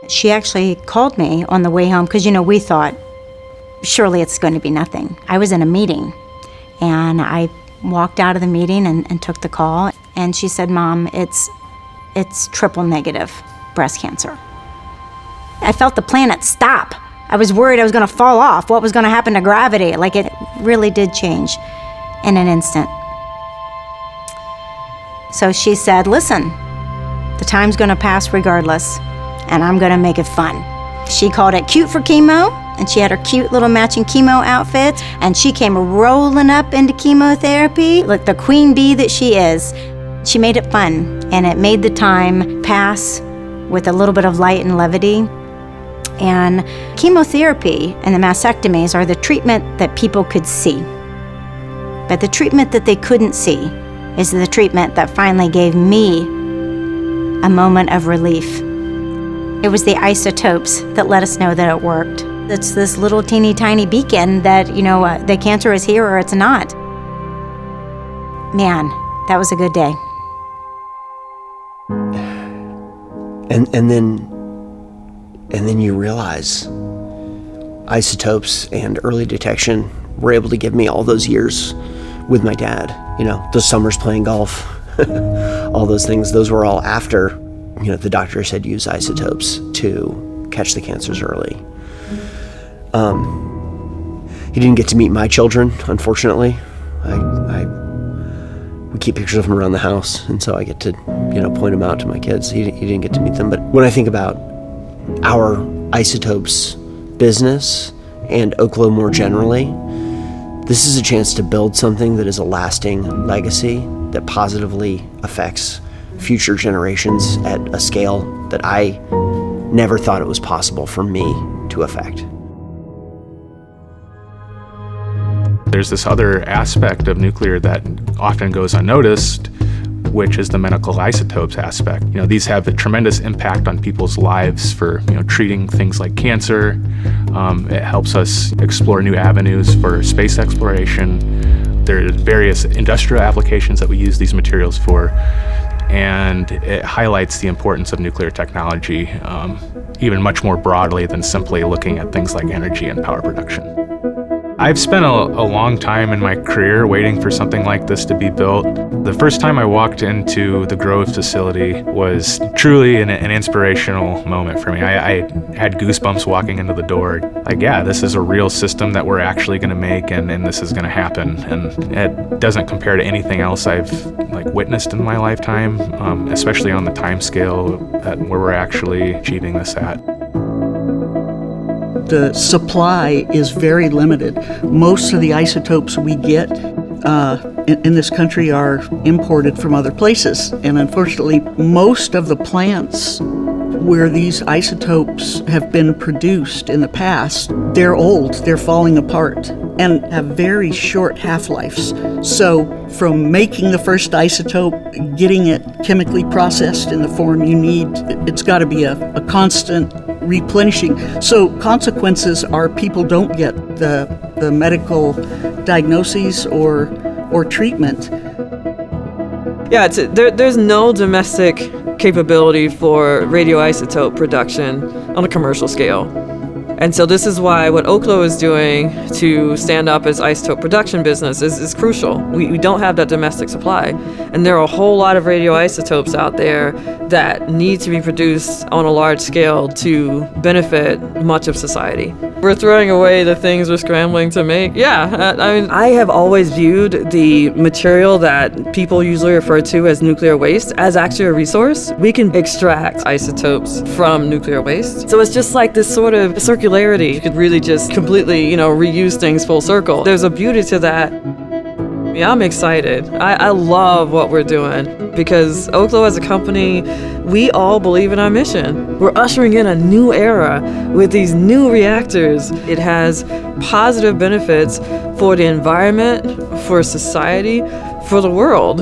She actually called me on the way home because, we thought, surely it's going to be nothing. I was in a meeting, and I walked out of the meeting and took the call, and she said, "Mom, it's triple negative breast cancer." I felt the planet stop. I was worried I was going to fall off. What was going to happen to gravity? It really did change in an instant. So she said, "Listen, the time's going to pass regardless, and I'm going to make it fun." She called it Cute for Chemo, and she had her cute little matching chemo outfits, and she came rolling up into chemotherapy like the queen bee that she is. She made it fun, and it made the time pass with a little bit of light and levity. And chemotherapy and the mastectomies are the treatment that people could see. But the treatment that they couldn't see is the treatment that finally gave me a moment of relief. It was the isotopes that let us know that it worked. It's this little teeny tiny beacon that, the cancer is here or it's not. Man, that was a good day. And then you realize isotopes and early detection were able to give me all those years with my dad. Those summers playing golf, all those things, those were all after, the doctor said use isotopes to catch the cancers early. He didn't get to meet my children, unfortunately. We keep pictures of him around the house, and so I get to, point them out to my kids. He didn't get to meet them. But when I think about our isotopes business and Oklo more generally, this is a chance to build something that is a lasting legacy that positively affects future generations at a scale that I never thought it was possible for me to affect. There's this other aspect of nuclear that often goes unnoticed, which is the medical isotopes aspect. These have a tremendous impact on people's lives for, treating things like cancer. It helps us explore new avenues for space exploration. There are various industrial applications that we use these materials for, and it highlights the importance of nuclear technology, even much more broadly than simply looking at things like energy and power production. I've spent a long time in my career waiting for something like this to be built. The first time I walked into the Groves facility was truly an inspirational moment for me. I had goosebumps walking into the door. This is a real system that we're actually going to make, and this is going to happen. And it doesn't compare to anything else I've witnessed in my lifetime, especially on the time scale where we're actually achieving this at. The supply is very limited. Most of the isotopes we get in this country are imported from other places. And unfortunately, most of the plants where these isotopes have been produced in the past, they're old, they're falling apart, and have very short half-lives. So from making the first isotope, getting it chemically processed in the form you need, it's got to be a constant replenishing. So consequences are people don't get the medical diagnoses or treatment. Yeah, there's no domestic capability for radioisotope production on a commercial scale. And so this is why what Oklo is doing to stand up as isotope production business is crucial. We don't have that domestic supply. And there are a whole lot of radioisotopes out there that need to be produced on a large scale to benefit much of society. We're throwing away the things we're scrambling to make. I have always viewed the material that people usually refer to as nuclear waste as actually a resource. We can extract isotopes from nuclear waste. So it's just like this sort of circularity. You could really just completely, reuse things full circle. There's a beauty to that. Yeah, I'm excited. I love what we're doing because Oklo as a company, we all believe in our mission. We're ushering in a new era with these new reactors. It has positive benefits for the environment, for society, for the world.